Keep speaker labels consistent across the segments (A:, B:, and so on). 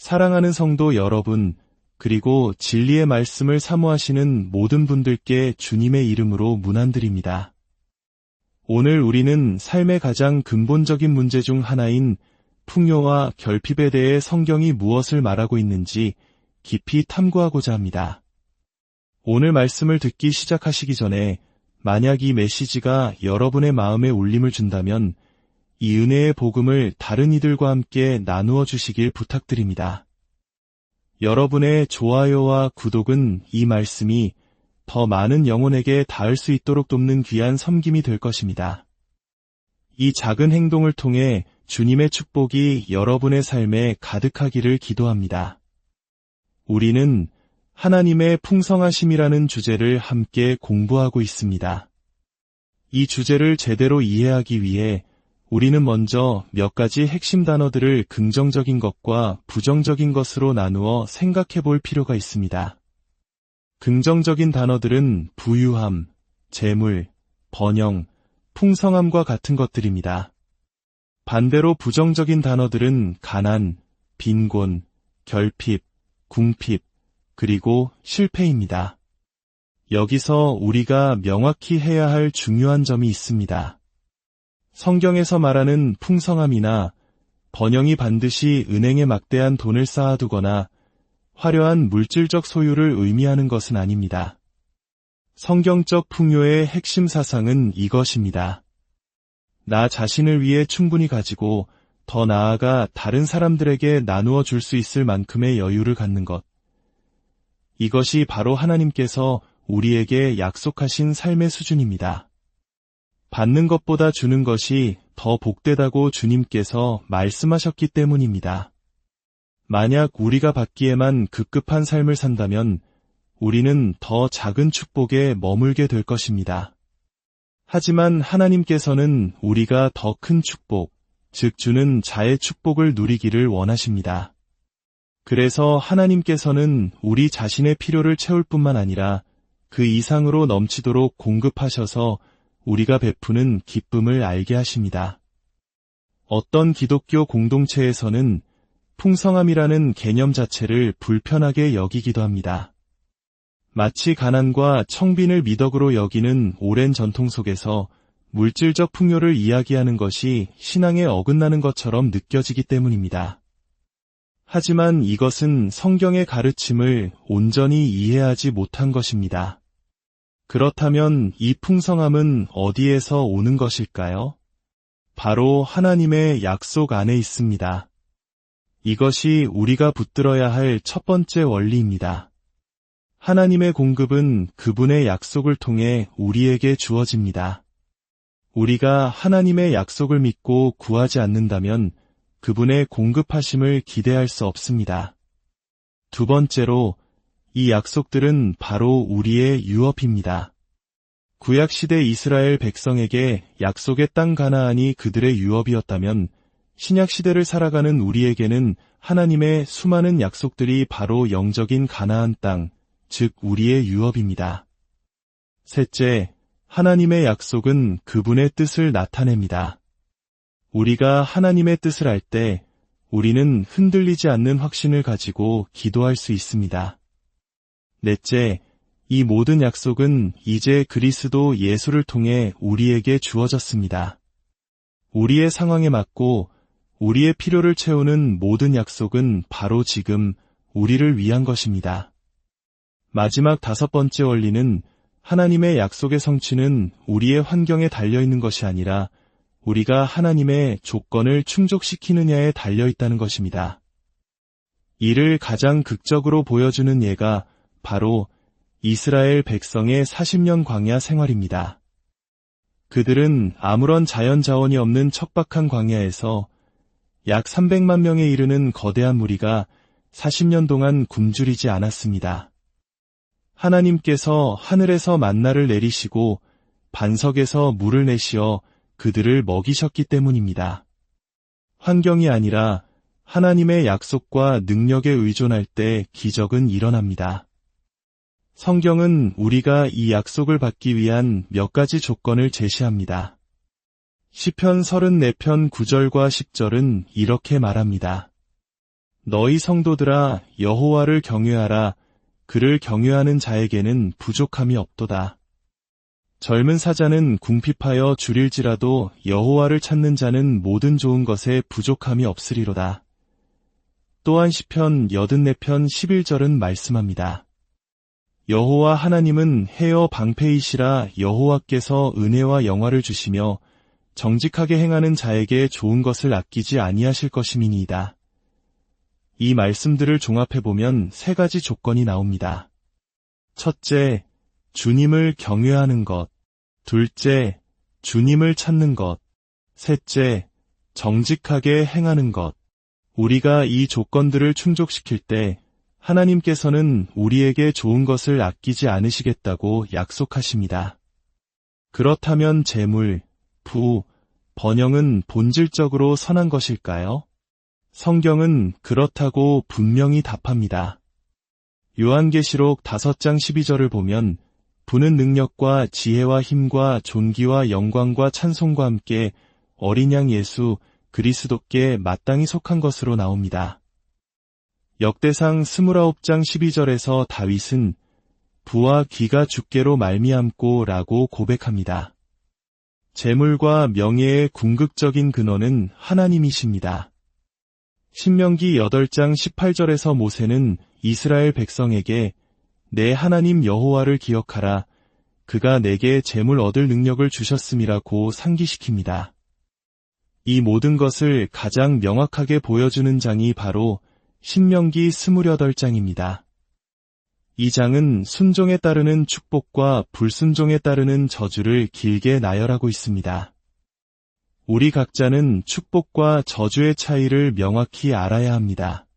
A: 사랑하는 성도 여러분, 그리고 진리의 말씀을 사모하시는 모든 분들께 주님의 이름으로 문안드립니다. 오늘 우리는 삶의 가장 근본적인 문제 중 하나인 풍요와 결핍에 대해 성경이 무엇을 말하고 있는지 깊이 탐구하고자 합니다. 오늘 말씀을 듣기 시작하시기 전에 만약 이 메시지가 여러분의 마음에 울림을 준다면 이 은혜의 복음을 다른 이들과 함께 나누어 주시길 부탁드립니다. 여러분의 좋아요와 구독은 이 말씀이 더 많은 영혼에게 닿을 수 있도록 돕는 귀한 섬김이 될 것입니다. 이 작은 행동을 통해 주님의 축복이 여러분의 삶에 가득하기를 기도합니다. 우리는 하나님의 풍성하심이라는 주제를 함께 공부하고 있습니다. 이 주제를 제대로 이해하기 위해 우리는 먼저 몇 가지 핵심 단어들을 긍정적인 것과 부정적인 것으로 나누어 생각해 볼 필요가 있습니다. 긍정적인 단어들은 부유함, 재물, 번영, 풍성함과 같은 것들입니다. 반대로 부정적인 단어들은 가난, 빈곤, 결핍, 궁핍, 그리고 실패입니다. 여기서 우리가 명확히 해야 할 중요한 점이 있습니다. 성경에서 말하는 풍성함이나 번영이 반드시 은행에 막대한 돈을 쌓아두거나 화려한 물질적 소유를 의미하는 것은 아닙니다. 성경적 풍요의 핵심 사상은 이것입니다. 나 자신을 위해 충분히 가지고 더 나아가 다른 사람들에게 나누어 줄 수 있을 만큼의 여유를 갖는 것. 이것이 바로 하나님께서 우리에게 약속하신 삶의 수준입니다. 받는 것보다 주는 것이 더 복되다고 주님께서 말씀하셨기 때문입니다. 만약 우리가 받기에만 급급한 삶을 산다면 우리는 더 작은 축복에 머물게 될 것입니다. 하지만 하나님께서는 우리가 더 큰 축복, 즉 주는 자의 축복을 누리기를 원하십니다. 그래서 하나님께서는 우리 자신의 필요를 채울 뿐만 아니라 그 이상으로 넘치도록 공급하셔서 우리가 베푸는 기쁨을 알게 하십니다. 어떤 기독교 공동체에서는 풍성함이라는 개념 자체를 불편하게 여기기도 합니다. 마치 가난과 청빈을 미덕으로 여기는 오랜 전통 속에서 물질적 풍요를 이야기하는 것이 신앙에 어긋나는 것처럼 느껴지기 때문입니다. 하지만 이것은 성경의 가르침을 온전히 이해하지 못한 것입니다. 그렇다면 이 풍성함은 어디에서 오는 것일까요? 바로 하나님의 약속 안에 있습니다. 이것이 우리가 붙들어야 할 첫 번째 원리입니다. 하나님의 공급은 그분의 약속을 통해 우리에게 주어집니다. 우리가 하나님의 약속을 믿고 구하지 않는다면 그분의 공급하심을 기대할 수 없습니다. 두 번째로, 이 약속들은 바로 우리의 유업입니다. 구약시대 이스라엘 백성에게 약속의 땅 가나안이 그들의 유업이었다면 신약시대를 살아가는 우리에게는 하나님의 수많은 약속들이 바로 영적인 가나안 땅, 즉 우리의 유업입니다. 셋째, 하나님의 약속은 그분의 뜻을 나타냅니다. 우리가 하나님의 뜻을 알 때 우리는 흔들리지 않는 확신을 가지고 기도할 수 있습니다. 넷째, 이 모든 약속은 이제 그리스도 예수를 통해 우리에게 주어졌습니다. 우리의 상황에 맞고 우리의 필요를 채우는 모든 약속은 바로 지금 우리를 위한 것입니다. 마지막 다섯 번째 원리는 하나님의 약속의 성취는 우리의 환경에 달려있는 것이 아니라 우리가 하나님의 조건을 충족시키느냐에 달려있다는 것입니다. 이를 가장 극적으로 보여주는 예가 바로 이스라엘 백성의 40년 광야 생활입니다. 그들은 아무런 자연 자원이 없는 척박한 광야에서 약 300만 명에 이르는 거대한 무리가 40년 동안 굶주리지 않았습니다. 하나님께서 하늘에서 만나를 내리시고 반석에서 물을 내시어 그들을 먹이셨기 때문입니다. 환경이 아니라 하나님의 약속과 능력에 의존할 때 기적은 일어납니다. 성경은 우리가 이 약속을 받기 위한 몇 가지 조건을 제시합니다. 시편 34편 9절과 10절은 이렇게 말합니다. 너희 성도들아 여호와를 경외하라. 그를 경외하는 자에게는 부족함이 없도다. 젊은 사자는 궁핍하여 줄일지라도 여호와를 찾는 자는 모든 좋은 것에 부족함이 없으리로다. 또한 시편 84편 11절은 말씀합니다. 여호와 하나님은 해여 방패이시라. 여호와께서 은혜와 영화를 주시며 정직하게 행하는 자에게 좋은 것을 아끼지 아니하실 것임이니이다. 이 말씀들을 종합해보면 세 가지 조건이 나옵니다. 첫째, 주님을 경외하는 것. 둘째, 주님을 찾는 것. 셋째, 정직하게 행하는 것. 우리가 이 조건들을 충족시킬 때 하나님께서는 우리에게 좋은 것을 아끼지 않으시겠다고 약속하십니다. 그렇다면 재물, 부, 번영은 본질적으로 선한 것일까요? 성경은 그렇다고 분명히 답합니다. 요한계시록 5장 12절을 보면 부는 능력과 지혜와 힘과 존귀와 영광과 찬송과 함께 어린 양 예수 그리스도께 마땅히 속한 것으로 나옵니다. 역대상 29장 12절에서 다윗은 부와 귀가 주께로 말미암고 라고 고백합니다. 재물과 명예의 궁극적인 근원은 하나님이십니다. 신명기 8장 18절에서 모세는 이스라엘 백성에게 내 하나님 여호와를 기억하라. 그가 내게 재물 얻을 능력을 주셨음이라고 상기시킵니다. 이 모든 것을 가장 명확하게 보여주는 장이 바로 신명기 28장입니다. 이 장은 순종에 따르는 축복과 불순종에 따르는 저주를 길게 나열하고 있습니다. 우리 각자는 축복과 저주의 차이를 명확히 알아야 합니다.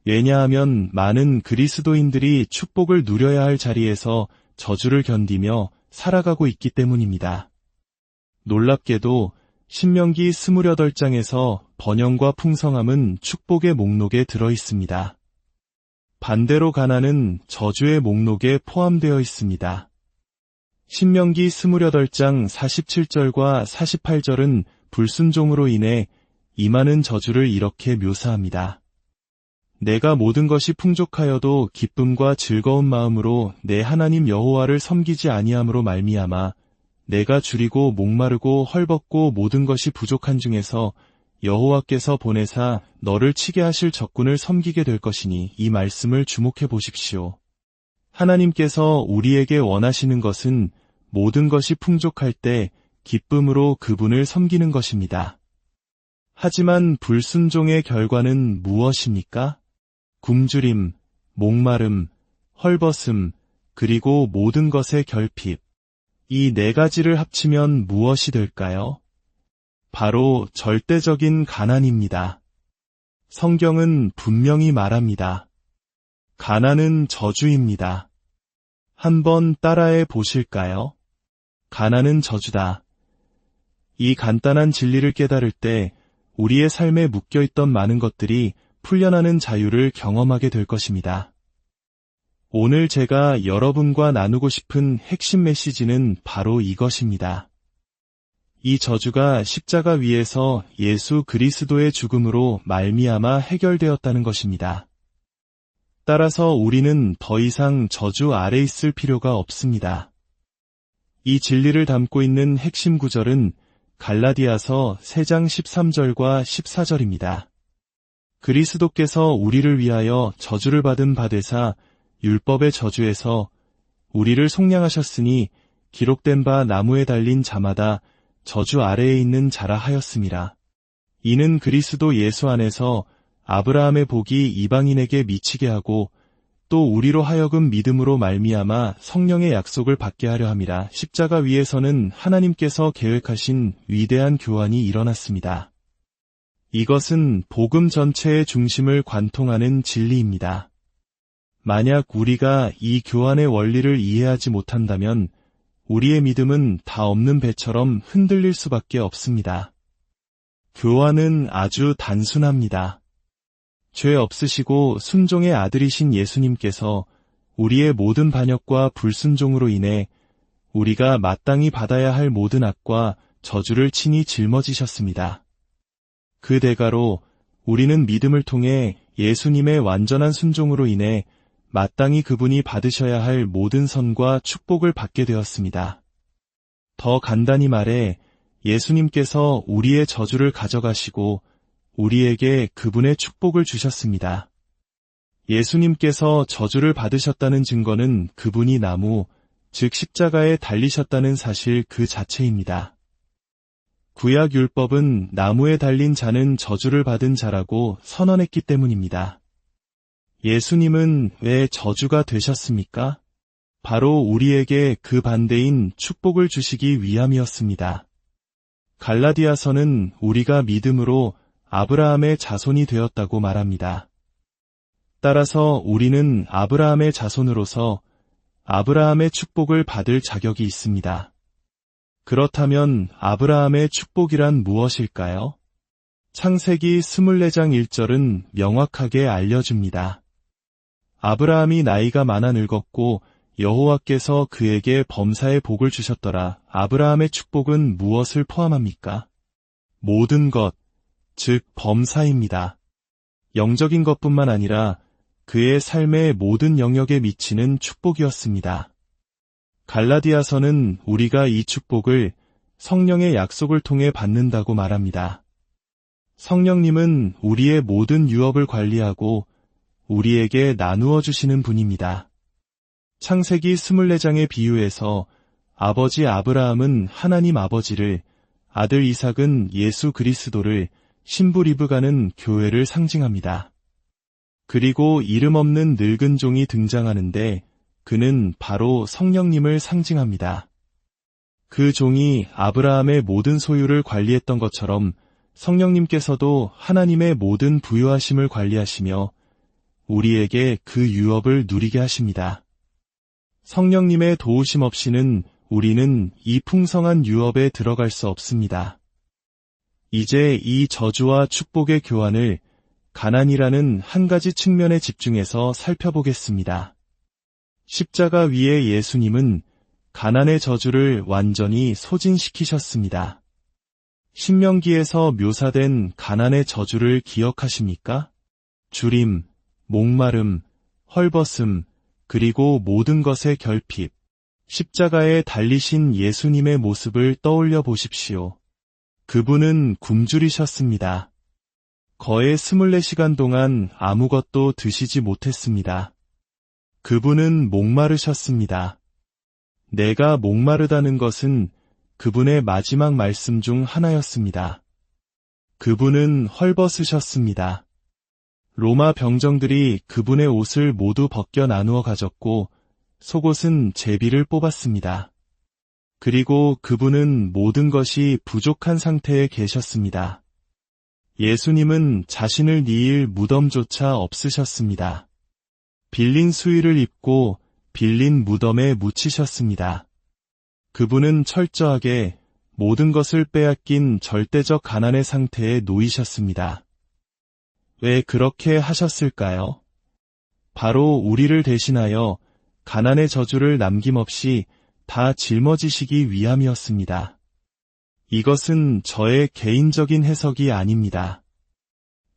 A: 왜냐하면 많은 그리스도인들이 축복을 누려야 할 자리에서 저주를 견디며 살아가고 있기 때문입니다. 놀랍게도 신명기 28장에서 번영과 풍성함은 축복의 목록에 들어 있습니다. 반대로 가난은 저주의 목록에 포함되어 있습니다. 신명기 28장 47절과 48절은 불순종으로 인해 임하는 저주를 이렇게 묘사합니다. 내가 모든 것이 풍족하여도 기쁨과 즐거운 마음으로 내 하나님 여호와를 섬기지 아니함으로 말미암아 내가 줄이고 목마르고 헐벗고 모든 것이 부족한 중에서 여호와께서 보내사 너를 치게 하실 적군을 섬기게 될 것이니 이 말씀을 주목해 보십시오. 하나님께서 우리에게 원하시는 것은 모든 것이 풍족할 때 기쁨으로 그분을 섬기는 것입니다. 하지만 불순종의 결과는 무엇입니까? 굶주림, 목마름, 헐벗음, 그리고 모든 것의 결핍. 이 네 가지를 합치면 무엇이 될까요? 바로 절대적인 가난입니다. 성경은 분명히 말합니다. 가난은 저주입니다. 한번 따라해 보실까요? 가난은 저주다. 이 간단한 진리를 깨달을 때 우리의 삶에 묶여있던 많은 것들이 풀려나는 자유를 경험하게 될 것입니다. 오늘 제가 여러분과 나누고 싶은 핵심 메시지는 바로 이것입니다. 이 저주가 십자가 위에서 예수 그리스도의 죽음으로 말미암아 해결되었다는 것입니다. 따라서 우리는 더 이상 저주 아래 있을 필요가 없습니다. 이 진리를 담고 있는 핵심 구절은 갈라디아서 3장 13절과 14절입니다. 그리스도께서 우리를 위하여 저주를 받은 바 되사 율법의 저주에서 우리를 속량하셨으니 기록된 바 나무에 달린 자마다 저주 아래에 있는 자라 하였음이라. 이는 그리스도 예수 안에서 아브라함의 복이 이방인에게 미치게 하고 또 우리로 하여금 믿음으로 말미암아 성령의 약속을 받게 하려 함이라. 십자가 위에서는 하나님께서 계획하신 위대한 교환이 일어났습니다. 이것은 복음 전체의 중심을 관통하는 진리입니다. 만약 우리가 이 교환의 원리를 이해하지 못한다면 우리의 믿음은 다 없는 배처럼 흔들릴 수밖에 없습니다. 교환은 아주 단순합니다. 죄 없으시고 순종의 아들이신 예수님께서 우리의 모든 반역과 불순종으로 인해 우리가 마땅히 받아야 할 모든 악과 저주를 친히 짊어지셨습니다. 그 대가로 우리는 믿음을 통해 예수님의 완전한 순종으로 인해 마땅히 그분이 받으셔야 할 모든 선과 축복을 받게 되었습니다. 더 간단히 말해 예수님께서 우리의 저주를 가져가시고 우리에게 그분의 축복을 주셨습니다. 예수님께서 저주를 받으셨다는 증거는 그분이 나무, 즉 십자가에 달리셨다는 사실 그 자체입니다. 구약 율법은 나무에 달린 자는 저주를 받은 자라고 선언했기 때문입니다. 예수님은 왜 저주가 되셨습니까? 바로 우리에게 그 반대인 축복을 주시기 위함이었습니다. 갈라디아서는 우리가 믿음으로 아브라함의 자손이 되었다고 말합니다. 따라서 우리는 아브라함의 자손으로서 아브라함의 축복을 받을 자격이 있습니다. 그렇다면 아브라함의 축복이란 무엇일까요? 창세기 24장 1절은 명확하게 알려줍니다. 아브라함이 나이가 많아 늙었고 여호와께서 그에게 범사의 복을 주셨더라. 아브라함의 축복은 무엇을 포함합니까? 모든 것, 즉 범사입니다. 영적인 것뿐만 아니라 그의 삶의 모든 영역에 미치는 축복이었습니다. 갈라디아서는 우리가 이 축복을 성령의 약속을 통해 받는다고 말합니다. 성령님은 우리의 모든 유업을 관리하고 우리에게 나누어 주시는 분입니다. 창세기 24장의 비유에서 아버지 아브라함은 하나님 아버지를, 아들 이삭은 예수 그리스도를, 신부 리브가는 교회를 상징합니다. 그리고 이름 없는 늙은 종이 등장하는데 그는 바로 성령님을 상징합니다. 그 종이 아브라함의 모든 소유를 관리했던 것처럼 성령님께서도 하나님의 모든 부요하심을 관리하시며 우리에게 그 유업을 누리게 하십니다. 성령님의 도우심 없이는 우리는 이 풍성한 유업에 들어갈 수 없습니다. 이제 이 저주와 축복의 교환을 가난이라는 한 가지 측면에 집중해서 살펴보겠습니다. 십자가 위에 예수님은 가난의 저주를 완전히 소진시키셨습니다. 신명기에서 묘사된 가난의 저주를 기억하십니까? 주림, 목마름, 헐벗음, 그리고 모든 것의 결핍. 십자가에 달리신 예수님의 모습을 떠올려 보십시오. 그분은 굶주리셨습니다. 거의 24시간 동안 아무것도 드시지 못했습니다. 그분은 목마르셨습니다. 내가 목마르다는 것은 그분의 마지막 말씀 중 하나였습니다. 그분은 헐벗으셨습니다. 로마 병정들이 그분의 옷을 모두 벗겨 나누어 가졌고 속옷은 제비를 뽑았습니다. 그리고 그분은 모든 것이 부족한 상태에 계셨습니다. 예수님은 자신을 뉘일 무덤조차 없으셨습니다. 빌린 수의를 입고 빌린 무덤에 묻히셨습니다. 그분은 철저하게 모든 것을 빼앗긴 절대적 가난의 상태에 놓이셨습니다. 왜 그렇게 하셨을까요? 바로 우리를 대신하여 가난의 저주를 남김없이 다 짊어지시기 위함이었습니다. 이것은 저의 개인적인 해석이 아닙니다.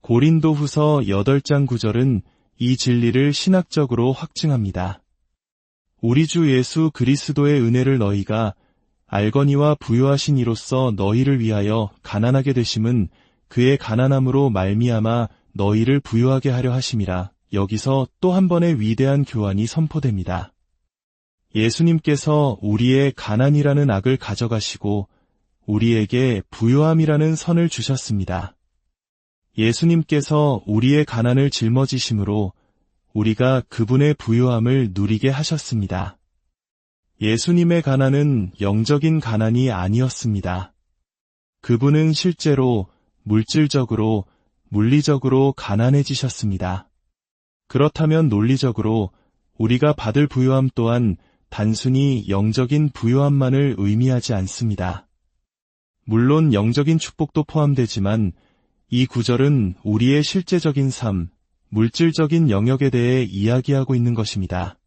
A: 고린도후서 8장 9절은 이 진리를 신학적으로 확증합니다. 우리 주 예수 그리스도의 은혜를 너희가 알거니와 부요하신 이로써 너희를 위하여 가난하게 되심은 그의 가난함으로 말미암아 너희를 부요하게 하려 하심이라. 여기서 또 한 번의 위대한 교환이 선포됩니다. 예수님께서 우리의 가난이라는 악을 가져가시고 우리에게 부요함이라는 선을 주셨습니다. 예수님께서 우리의 가난을 짊어지심으로 우리가 그분의 부요함을 누리게 하셨습니다. 예수님의 가난은 영적인 가난이 아니었습니다. 그분은 실제로 물질적으로, 물리적으로 가난해지셨습니다. 그렇다면 논리적으로 우리가 받을 부요함 또한 단순히 영적인 부요함만을 의미하지 않습니다. 물론 영적인 축복도 포함되지만 이 구절은 우리의 실제적인 삶, 물질적인 영역에 대해 이야기하고 있는 것입니다.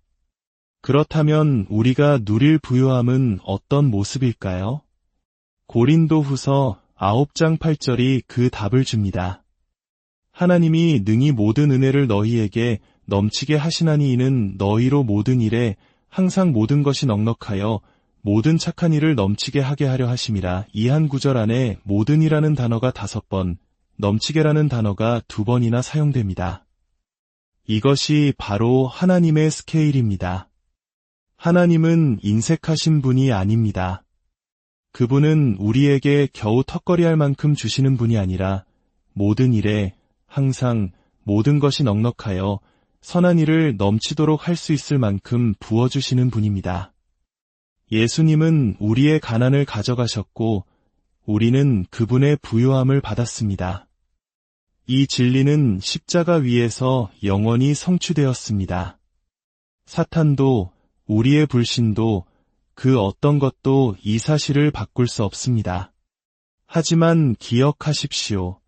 A: 그렇다면 우리가 누릴 부요함은 어떤 모습일까요? 고린도후서 9장 8절이 그 답을 줍니다. 하나님이 능히 모든 은혜를 너희에게 넘치게 하시나니 이는 너희로 모든 일에 항상 모든 것이 넉넉하여 모든 착한 일을 넘치게 하게 하려 하심이라. 이 한 구절 안에 모든이라는 단어가 5번, 넘치게라는 단어가 2번이나 사용됩니다. 이것이 바로 하나님의 스케일입니다. 하나님은 인색하신 분이 아닙니다. 그분은 우리에게 겨우 턱걸이할 만큼 주시는 분이 아니라 모든 일에 항상 모든 것이 넉넉하여 선한 일을 넘치도록 할 수 있을 만큼 부어주시는 분입니다. 예수님은 우리의 가난을 가져가셨고 우리는 그분의 부요함을 받았습니다. 이 진리는 십자가 위에서 영원히 성취되었습니다. 사탄도 우리의 불신도 그 어떤 것도 이 사실을 바꿀 수 없습니다. 하지만 기억하십시오.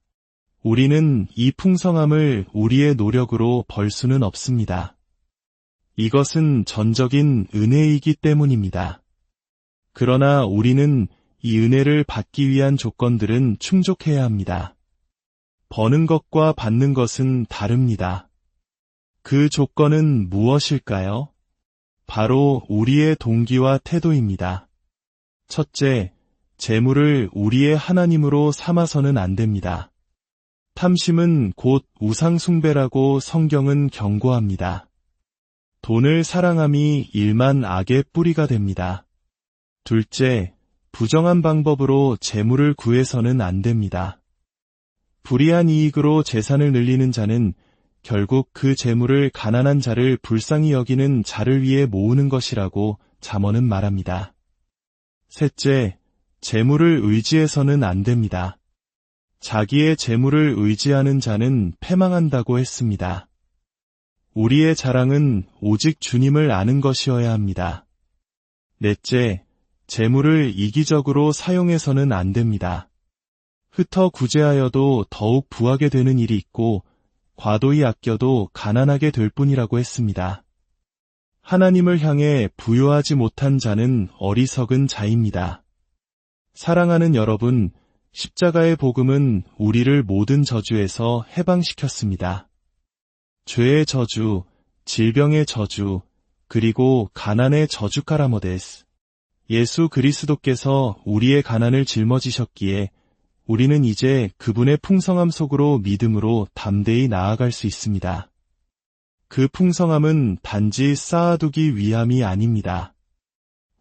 A: 우리는 이 풍성함을 우리의 노력으로 벌 수는 없습니다. 이것은 전적인 은혜이기 때문입니다. 그러나 우리는 이 은혜를 받기 위한 조건들은 충족해야 합니다. 버는 것과 받는 것은 다릅니다. 그 조건은 무엇일까요? 바로 우리의 동기와 태도입니다. 첫째, 재물을 우리의 하나님으로 삼아서는 안 됩니다. 탐심은 곧 우상숭배라고 성경은 경고합니다. 돈을 사랑함이 일만 악의 뿌리가 됩니다. 둘째, 부정한 방법으로 재물을 구해서는 안 됩니다. 불이한 이익으로 재산을 늘리는 자는 결국 그 재물을 가난한 자를 불쌍히 여기는 자를 위해 모으는 것이라고 잠언은 말합니다. 셋째, 재물을 의지해서는 안 됩니다. 자기의 재물을 의지하는 자는 패망한다고 했습니다. 우리의 자랑은 오직 주님을 아는 것이어야 합니다. 넷째, 재물을 이기적으로 사용해서는 안 됩니다. 흩어 구제하여도 더욱 부하게 되는 일이 있고 과도히 아껴도 가난하게 될 뿐이라고 했습니다. 하나님을 향해 부요하지 못한 자는 어리석은 자입니다. 사랑하는 여러분, 십자가의 복음은 우리를 모든 저주에서 해방시켰습니다. 죄의 저주, 질병의 저주, 그리고 가난의 저주 까라모데스. 예수 그리스도께서 우리의 가난을 짊어지셨기에 우리는 이제 그분의 풍성함 속으로 믿음으로 담대히 나아갈 수 있습니다. 그 풍성함은 단지 쌓아두기 위함이 아닙니다.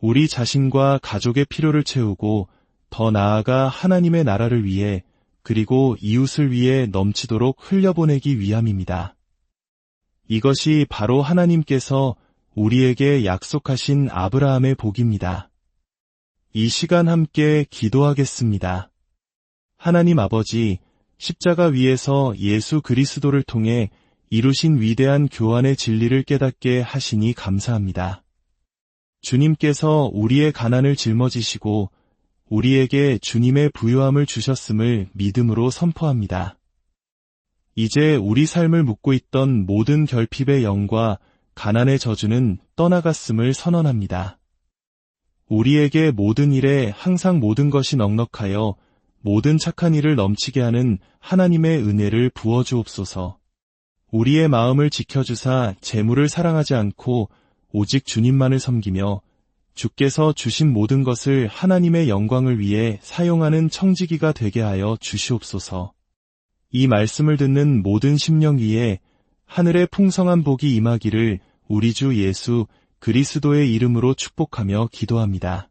A: 우리 자신과 가족의 필요를 채우고 더 나아가 하나님의 나라를 위해 그리고 이웃을 위해 넘치도록 흘려보내기 위함입니다. 이것이 바로 하나님께서 우리에게 약속하신 아브라함의 복입니다. 이 시간 함께 기도하겠습니다. 하나님 아버지, 십자가 위에서 예수 그리스도를 통해 이루신 위대한 교환의 진리를 깨닫게 하시니 감사합니다. 주님께서 우리의 가난을 짊어지시고 우리에게 주님의 부요함을 주셨음을 믿음으로 선포합니다. 이제 우리 삶을 묶고 있던 모든 결핍의 영과 가난의 저주는 떠나갔음을 선언합니다. 우리에게 모든 일에 항상 모든 것이 넉넉하여 모든 착한 일을 넘치게 하는 하나님의 은혜를 부어주옵소서. 우리의 마음을 지켜주사 재물을 사랑하지 않고 오직 주님만을 섬기며 주께서 주신 모든 것을 하나님의 영광을 위해 사용하는 청지기가 되게 하여 주시옵소서. 이 말씀을 듣는 모든 심령 위에 하늘의 풍성한 복이 임하기를 우리 주 예수 그리스도의 이름으로 축복하며 기도합니다.